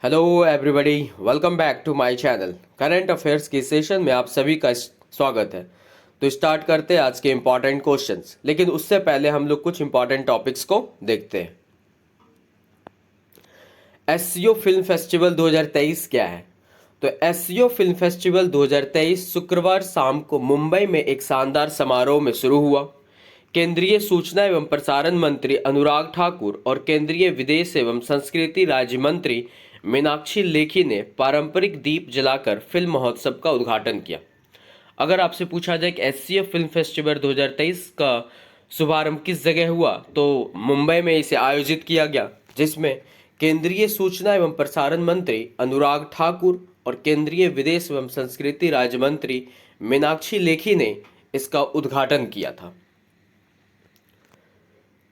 Hello everybody, welcome back to my channel. Current affairs के session में आप सभी का स्वागत है। तो स्टार्ट करते हैं आज के इम्पॉर्टेंट क्वेश्चंस, लेकिन उससे पहले हम लोग कुछ इम्पॉर्टेंट टॉपिक्स को देखते हैं। एससीओ फिल्म फेस्टिवल 2023 क्या है? तो एससीओ फिल्म फेस्टिवल 2023 शुक्रवार शाम को मुंबई में एक शानदार समारोह में शुरू हुआ। केंद्रीय सूचना एवं प्रसारण मंत्री अनुराग ठाकुर और केंद्रीय विदेश एवं संस्कृति राज्य मंत्री मीनाक्षी लेखी ने पारंपरिक दीप जलाकर फिल्म महोत्सव का उद्घाटन किया। अगर आपसे पूछा जाए कि एससीएफ फिल्म फेस्टिवल 2023 का शुभारंभ किस जगह हुआ, तो मुंबई में इसे आयोजित किया गया, जिसमें केंद्रीय सूचना एवं प्रसारण मंत्री अनुराग ठाकुर और केंद्रीय विदेश एवं संस्कृति राज्य मंत्री मीनाक्षी लेखी ने इसका उद्घाटन किया था।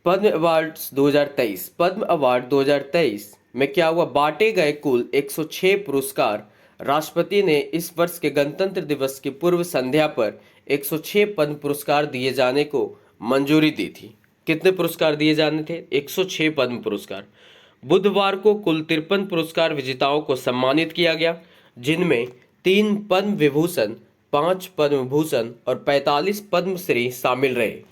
पद्म अवार्ड्स 2023। पद्म अवार्ड 2023 में क्या हुआ? बांटे गए कुल 106 पुरस्कार। राष्ट्रपति ने इस वर्ष के गणतंत्र दिवस की पूर्व संध्या पर 106 पद्म पुरस्कार दिए जाने को मंजूरी दी थी। कितने पुरस्कार दिए जाने थे? 106 पद्म पुरस्कार। बुधवार को कुल 53 पुरस्कार विजेताओं को सम्मानित किया गया, जिनमें 3 पद्म विभूषण, 5 पद्म भूषण और 45 पद्मश्री शामिल रहे।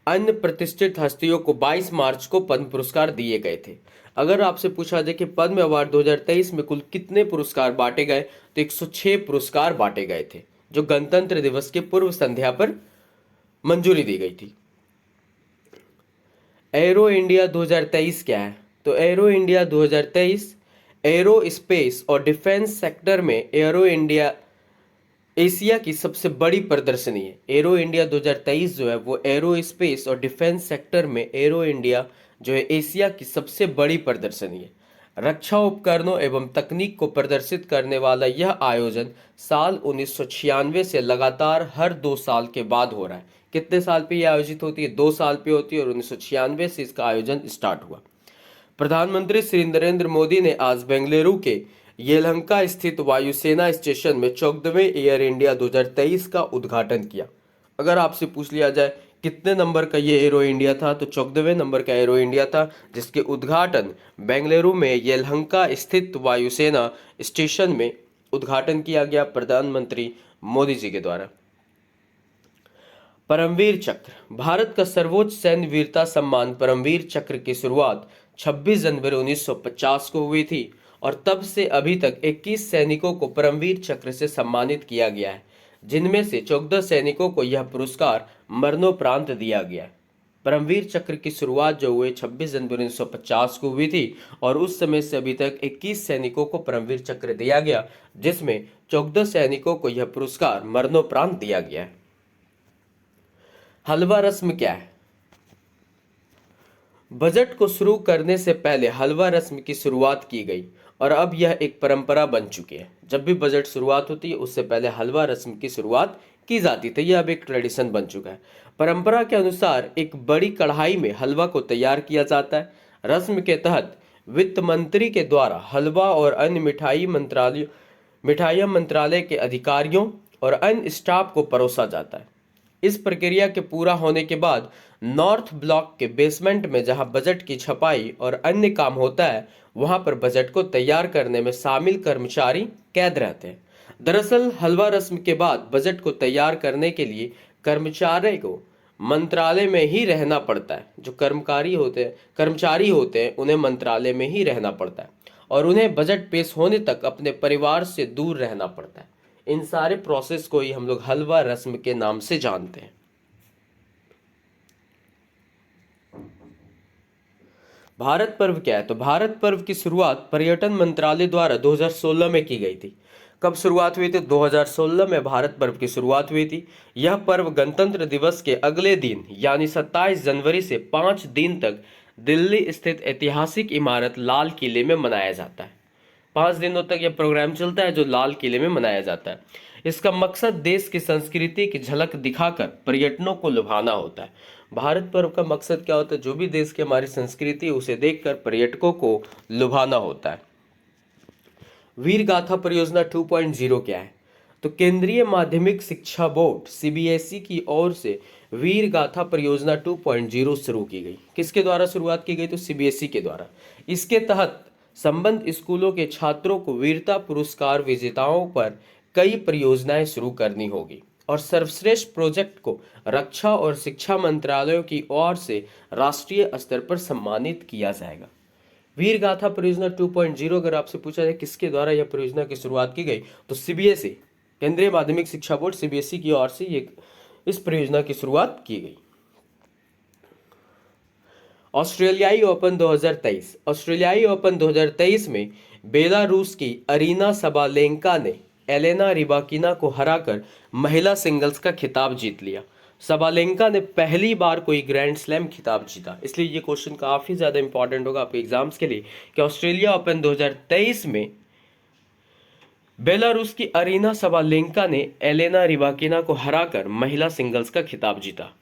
अन्य प्रतिष्ठित हस्तियों को 22 मार्च को पद्म पुरस्कार दिए गए थे। अगर आपसे पूछा जाए कि पद्म अवार्ड 2023 में कुल कितने पुरस्कार बांटे गए, तो 106 पुरस्कार बांटे गए थे, जो गणतंत्र दिवस के पूर्व संध्या पर मंजूरी दी गई थी। एरो इंडिया 2023 क्या है? तो एरो इंडिया 2023 एरो स्पेस और डिफेंस सेक्टर में एरो इंडिया एशिया की सबसे बड़ी प्रदर्शनी है। एरो इंडिया 2023 जो है वो एरो स्पेस और डिफेंस सेक्टर में एरो इंडिया जो है एशिया की सबसे बड़ी प्रदर्शनी है। रक्षा उपकरणों एवं तकनीक को प्रदर्शित करने वाला यह आयोजन साल 1996 से लगातार हर 2 साल के बाद हो रहा है। कितने साल पे यह आयोजित होती है? 2 साल पे होती है, और 1996 से इसका आयोजन स्टार्ट हुआ। प्रधानमंत्री श्री नरेंद्र मोदी ने आज बेंगलुरु के येलहंका स्थित वायुसेना स्टेशन में 14वें एयर इंडिया 2023 का उद्घाटन किया। अगर आपसे पूछ लिया जाए कितने नंबर का ये एरो इंडिया था, तो 14वें नंबर का एरो इंडिया था, जिसके उद्घाटन बेंगलुरु में येलहंका स्थित वायुसेना स्टेशन में उद्घाटन किया गया प्रधानमंत्री मोदी जी के द्वारा। परमवीर चक्र। भारत का सर्वोच्च सैन्य वीरता सम्मान परमवीर चक्र की शुरुआत 26 जनवरी 1950 को हुई थी, और तब से अभी तक 21 सैनिकों को परमवीर चक्र से सम्मानित किया गया है, जिनमें से 14 सैनिकों को यह पुरस्कार मरणोपरांत दिया गया है। परमवीर चक्र की शुरुआत जो हुई 26 जनवरी 1950 को हुई थी, और उस समय से अभी तक 21 सैनिकों को परमवीर चक्र दिया गया, जिसमें 14 सैनिकों को यह पुरस्कार मरणोपरांत दिया गया है। हलवा रस्म क्या है? बजट को शुरू करने से पहले हलवा रस्म की शुरुआत की गई, और अब यह एक परंपरा बन चुकी है। जब भी बजट शुरुआत होती है उससे पहले हलवा रस्म की शुरुआत की जाती थी। यह अब एक ट्रेडिशन बन चुका है। परंपरा के अनुसार एक बड़ी कढ़ाई में हलवा को तैयार किया जाता है। रस्म के तहत वित्त मंत्री के द्वारा हलवा और अन्य मिठाइयाँ मंत्रालय के अधिकारियों और अन्य स्टाफ को परोसा जाता है। इस प्रक्रिया के पूरा होने के बाद नॉर्थ ब्लॉक के बेसमेंट में जहां बजट की छपाई और अन्य काम होता है, वहां पर बजट को तैयार करने में शामिल कर्मचारी कैद रहते हैं। दरअसल हलवा रस्म के बाद बजट को तैयार करने के लिए कर्मचारी को मंत्रालय में ही रहना पड़ता है। जो कर्मचारी होते हैं उन्हें मंत्रालय में ही रहना पड़ता है, और उन्हें बजट पेश होने तक अपने परिवार से दूर रहना पड़ता है। इन सारे प्रोसेस को ही हम लोग हलवा रस्म के नाम से जानते हैं। भारत पर्व क्या है? तो भारत पर्व की शुरुआत पर्यटन मंत्रालय द्वारा 2016 में की गई थी। कब शुरुआत हुई थी? 2016 में भारत पर्व की शुरुआत हुई थी। यह पर्व गणतंत्र दिवस के अगले दिन यानी 27 जनवरी से 5 दिन तक दिल्ली स्थित ऐतिहासिक इमारत लाल किले में मनाया जाता है। 5 दिनों तक यह प्रोग्राम चलता है, जो लाल किले में मनाया जाता है। इसका मकसद देश की संस्कृति की झलक दिखाकर पर्यटकों को लुभाना होता है। भारत पर्व का मकसद क्या होता है? जो भी देश की हमारी संस्कृति है उसे देखकर पर्यटकों को लुभाना होता है। वीर गाथा परियोजना 2.0 क्या है? तो केंद्रीय माध्यमिक शिक्षा बोर्ड सीबीएसई की ओर से वीर गाथा परियोजना 2.0 शुरू की गई। किसके द्वारा शुरुआत की गई? तो सीबीएसई के द्वारा। इसके तहत संबंध स्कूलों के छात्रों को वीरता पुरस्कार विजेताओं पर कई परियोजनाएं शुरू करनी होगी और सर्वश्रेष्ठ प्रोजेक्ट को रक्षा और शिक्षा मंत्रालयों की ओर से राष्ट्रीय स्तर पर सम्मानित किया जाएगा। वीर गाथा परियोजना 2.0 अगर आपसे पूछा जाए किसके द्वारा यह परियोजना की शुरुआत की गई तो सीबीएसई केंद्रीय माध्यमिक शिक्षा बोर्ड सीबीएसई की ओर से ये इस परियोजना की शुरुआत की गई। ऑस्ट्रेलियाई ओपन 2023। ऑस्ट्रेलियाई ओपन 2023 में बेलारूस की अरीना सबालेंका ने एलेना रिबाकिना को हराकर महिला सिंगल्स का खिताब जीत लिया। सबालेंका ने पहली बार कोई ग्रैंड स्लैम खिताब जीता, इसलिए ये क्वेश्चन काफ़ी ज़्यादा इंपॉर्टेंट होगा आपके एग्जाम्स के लिए कि ऑस्ट्रेलिया ओपन 2023 में बेलारूस की अरीना सबालेंका ने एलेना रिबाकिना को हराकर महिला सिंगल्स का खिताब जीता।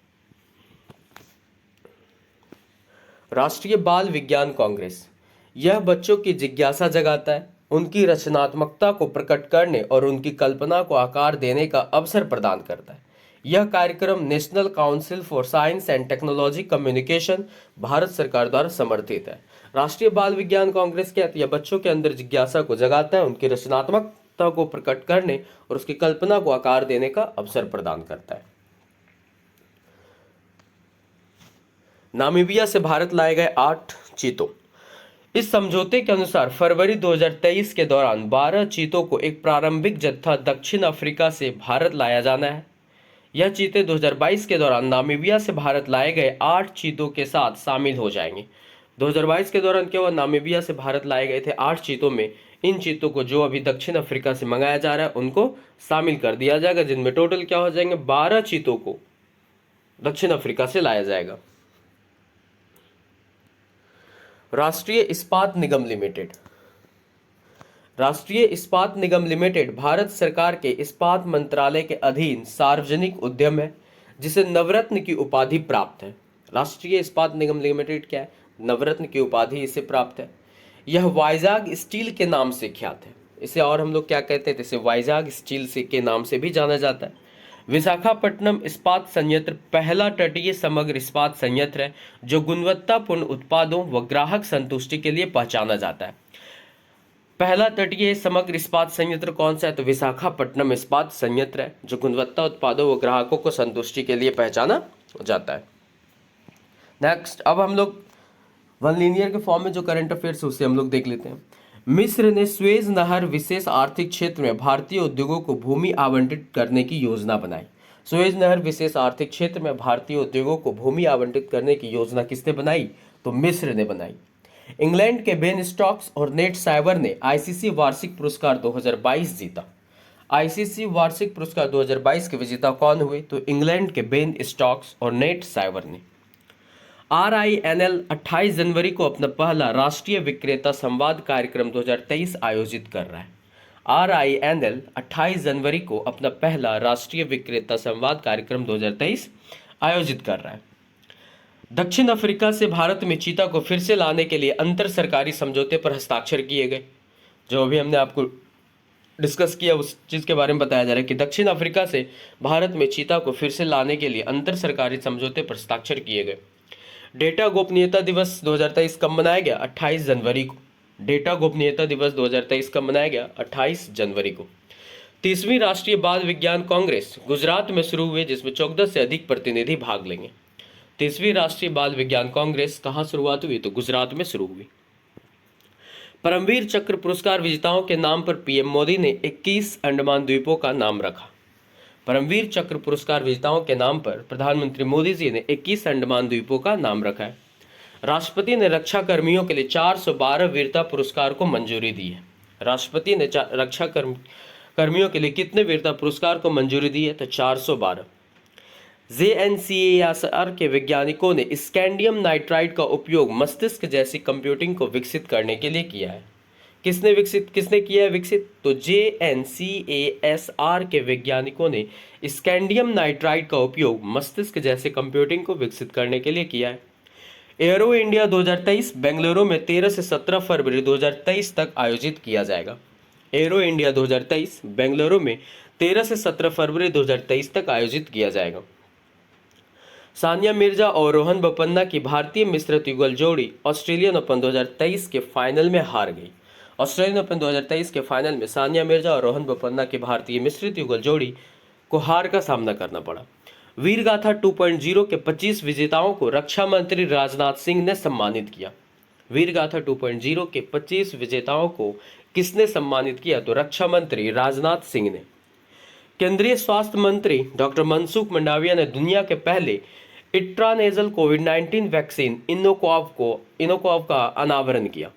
राष्ट्रीय बाल विज्ञान कांग्रेस यह बच्चों की जिज्ञासा जगाता है, उनकी रचनात्मकता को प्रकट करने और उनकी कल्पना को आकार देने का अवसर प्रदान करता है। यह कार्यक्रम national council for science and technology communication Bharat सरकार द्वारा समर्थित है। राष्ट्रीय बाल विज्ञान कांग्रेस क्या है? यह बच्चों के अंदर जिज्ञासा को जगाता है, उनकी रचनात्मकता को प्रकट करने और उसकी कल्पना को आकार देने का अवसर प्रदान करता है। नामीबिया से भारत लाए गए 8 चीतों। इस समझौते के अनुसार फरवरी 2023 के दौरान 12 चीतों को एक प्रारंभिक जत्था दक्षिण अफ्रीका से भारत लाया जाना है। यह चीते 2022 के दौरान नामीबिया से भारत लाए गए 8 चीतों के साथ शामिल हो जाएंगे। 2022 के दौरान क्या हुआ? नामीबिया से भारत लाए गए थे 8 चीतों में इन चीतों को जो अभी दक्षिण अफ्रीका से मंगाया जा रहा है उनको शामिल कर दिया जाएगा, जिनमें टोटल क्या हो जाएंगे? 12 चीतों को दक्षिण अफ्रीका से लाया जाएगा। राष्ट्रीय इस्पात निगम लिमिटेड। राष्ट्रीय इस्पात निगम लिमिटेड भारत सरकार के इस्पात मंत्रालय के अधीन सार्वजनिक उद्यम है जिसे नवरत्न की उपाधि प्राप्त है। राष्ट्रीय इस्पात निगम लिमिटेड क्या है? नवरत्न की उपाधि इसे प्राप्त है। यह वाइजाग स्टील के नाम से ख्यात है। इसे और हम लोग क्या कहते हैं? इसे वाइजाग स्टील से के नाम से भी जाना जाता है। विशाखापट्टनम इस्पात संयंत्र पहला तटीय समग्र इस्पात संयंत्र है जो गुणवत्तापूर्ण उत्पादों व ग्राहक संतुष्टि के लिए पहचाना जाता है। पहला तटीय समग्र इस्पात संयंत्र कौन सा है? तो विशाखापट्टनम इस्पात संयंत्र है जो गुणवत्ता उत्पादों व ग्राहकों को संतुष्टि के लिए पहचाना जाता है। नेक्स्ट, अब हम लोग वन लीनियर के फॉर्म में जो करंट अफेयर्स उसे हम लोग देख लेते हैं। मिस्र ने स्वेज नहर विशेष आर्थिक क्षेत्र में भारतीय उद्योगों को भूमि आवंटित करने की योजना बनाई। स्वेज नहर विशेष आर्थिक क्षेत्र में भारतीय उद्योगों को भूमि आवंटित करने की योजना किसने बनाई? तो मिस्र ने बनाई। इंग्लैंड के बेन स्टोक्स और नेट साइवर ने आईसीसी वार्षिक पुरस्कार 2022 जीता। आईसीसी वार्षिक पुरस्कार 2022 के विजेता कौन हुए? तो इंग्लैंड के बेन स्टोक्स और नेट साइवर ने। RINL 28 जनवरी को अपना पहला राष्ट्रीय विक्रेता संवाद कार्यक्रम 2023 आयोजित कर रहा है। RINL 28 जनवरी को अपना पहला राष्ट्रीय विक्रेता संवाद कार्यक्रम 2023 आयोजित कर रहा है। दक्षिण अफ्रीका से भारत में चीता को फिर से लाने के लिए अंतर सरकारी समझौते पर हस्ताक्षर किए गए। जो अभी हमने आपको डिस्कस किया उस चीज़ के बारे में बताया जा रहा है कि दक्षिण अफ्रीका से भारत में चीता को फिर से लाने के लिए अंतर सरकारी समझौते पर हस्ताक्षर किए गए। डेटा गोपनीयता दिवस 2023 कब मनाया गया? 28 जनवरी को। डेटा गोपनीयता दिवस 2023 कब मनाया गया? 28 जनवरी को। 30वीं राष्ट्रीय बाल विज्ञान कांग्रेस गुजरात में शुरू हुई जिसमें 14 से अधिक प्रतिनिधि भाग लेंगे। 30वीं राष्ट्रीय बाल विज्ञान कांग्रेस कहाँ शुरुआत हुई? तो गुजरात में शुरू हुई। परमवीर चक्र पुरस्कार विजेताओं के नाम पर पीएम मोदी ने 21 अंडमान द्वीपों का नाम रखा। परमवीर चक्र पुरस्कार विजेताओं के नाम पर प्रधानमंत्री मोदी जी ने 21 अंडमान द्वीपों का नाम रखा है। राष्ट्रपति ने रक्षा कर्मियों के लिए 412 वीरता पुरस्कार को मंजूरी दी है। राष्ट्रपति ने रक्षा कर्मियों के लिए कितने वीरता पुरस्कार को मंजूरी दी है? तो 412। JNCASR के वैज्ञानिकों ने स्कैंडियम नाइट्राइड का उपयोग मस्तिष्क जैसी कंप्यूटिंग को विकसित करने के लिए किया है। किसने किया है विकसित? तो JNCASR के वैज्ञानिकों ने स्कैंडियम नाइट्राइड का उपयोग मस्तिष्क जैसे कंप्यूटिंग को विकसित करने के लिए किया है। एरो इंडिया 2023 बेंगलुरु में 13 से 17 फरवरी 2023 तक आयोजित किया जाएगा। एरो इंडिया 2023 बेंगलुरु में 13 से 17 फरवरी 2023 तक आयोजित किया जाएगा। सानिया मिर्जा और रोहन बोपन्ना की भारतीय मिश्रित युगल जोड़ी ऑस्ट्रेलियन ओपन 2023 के फाइनल में हार गई। ऑस्ट्रेलियन ओपन 2023 के फाइनल में सानिया मिर्जा और रोहन बोपन्ना की भारतीय मिश्रित युगल जोड़ी को हार का सामना करना पड़ा। वीरगाथा 2.0 के 25 विजेताओं को रक्षा मंत्री राजनाथ सिंह ने सम्मानित किया। वीरगाथा 2.0 के 25 विजेताओं को किसने सम्मानित किया? तो रक्षा मंत्री राजनाथ सिंह ने। केंद्रीय स्वास्थ्य मंत्री डॉक्टर मनसुख मंडाविया ने दुनिया के पहले इंट्रानेजल कोविड-19 वैक्सीन इनोकॉव का अनावरण किया।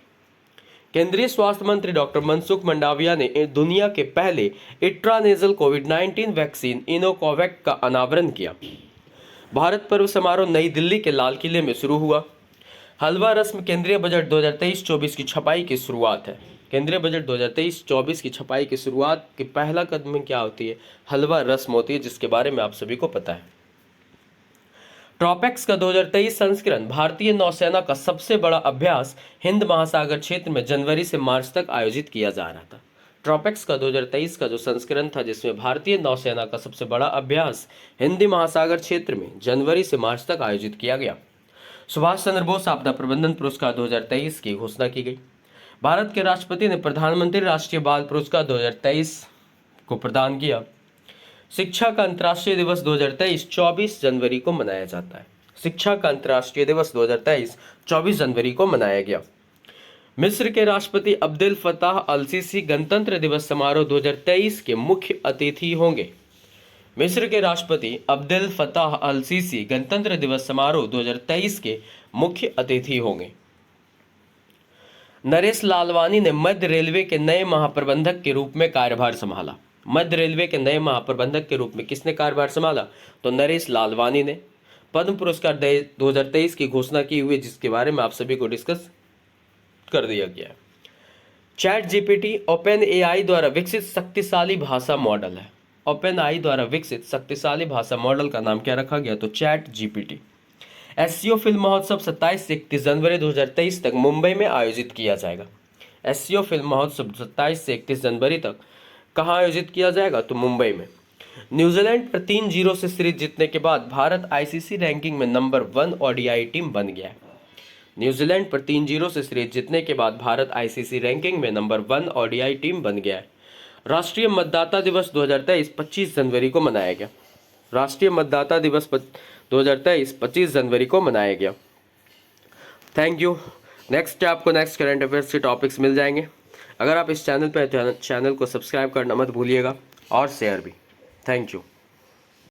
केंद्रीय स्वास्थ्य मंत्री डॉक्टर मनसुख मंडाविया ने दुनिया के पहले इंट्रानेजल कोविड-19 वैक्सीन इनोकोवैक का अनावरण किया। भारत पर्व समारोह नई दिल्ली के लाल किले में शुरू हुआ। हलवा रस्म केंद्रीय बजट 2023-24 की छपाई की शुरुआत है। केंद्रीय बजट 2023-24 की छपाई की शुरुआत के पहला कदम में क्या होती है? हलवा रस्म होती है, जिसके बारे में आप सभी को पता है। ट्रॉपेक्स का 2023 संस्करण भारतीय नौसेना का सबसे बड़ा अभ्यास हिंद महासागर क्षेत्र में जनवरी से मार्च तक आयोजित किया जा रहा था। ट्रॉपेक्स का 2023 का जो संस्करण था, जिसमें भारतीय नौसेना का सबसे बड़ा अभ्यास हिंदी महासागर क्षेत्र में जनवरी से मार्च तक आयोजित किया गया। सुभाष चंद्र बोस आपदा प्रबंधन पुरस्कार 2023 की घोषणा की गई। भारत के राष्ट्रपति ने प्रधानमंत्री राष्ट्रीय बाल पुरस्कार 2023 को प्रदान किया। शिक्षा का अंतर्राष्ट्रीय दिवस 2023 24 जनवरी को मनाया जाता है। शिक्षा का अंतर्राष्ट्रीय दिवस 2023 24 जनवरी को मनाया गया। मिस्र के राष्ट्रपति अब्देल फताह अल सीसी गणतंत्र दिवस समारोह 2023 के मुख्य अतिथि होंगे। मिस्र के राष्ट्रपति अब्देल फताह अल सीसी गणतंत्र दिवस समारोह 2023 के मुख्य अतिथि होंगे। नरेश लालवानी ने मध्य रेलवे के नए महाप्रबंधक के रूप में कार्यभार संभाला। मध्य रेलवे के नए महाप्रबंधक के रूप में किसने कार्यभार संभाला? तो नरेश लालवानी ने। पद्म पुरस्कार 2023 की घोषणा की हुई, जिसके बारे में आप सभी को डिस्कस कर दिया गया है। चैट जीपीटी ओपन एआई द्वारा विकसित शक्तिशाली भाषा मॉडल है। ओपन एआई द्वारा विकसित शक्तिशाली भाषा मॉडल का नाम क्या रखा गया? तो चैट जीपीटी। एससीओ फिल्म महोत्सव 27 से 31 जनवरी 2023 तक मुंबई में आयोजित किया जाएगा। एससीओ फिल्म महोत्सव 27 से 31 जनवरी तक कहाँ आयोजित किया जाएगा? तो मुंबई में। न्यूजीलैंड पर 3-0 से सीरीज जीतने के बाद भारत आईसीसी रैंकिंग में नंबर 1 ओडीआई टीम बन गया है। न्यूजीलैंड पर 3-0 से सीरीज जीतने के बाद भारत आईसीसी रैंकिंग में नंबर 1 ओडीआई टीम बन गया है। राष्ट्रीय मतदाता दिवस 2023 25 जनवरी को मनाया गया। राष्ट्रीय मतदाता दिवस 2023 25 जनवरी को मनाया गया। Thank you. नेक्स्ट आपको नेक्स्ट करंट अफेयर्स के टॉपिक्स मिल जाएंगे। अगर आप इस चैनल पर हैं तो चैनल को सब्सक्राइब करना मत भूलिएगा और शेयर भी। Thank you.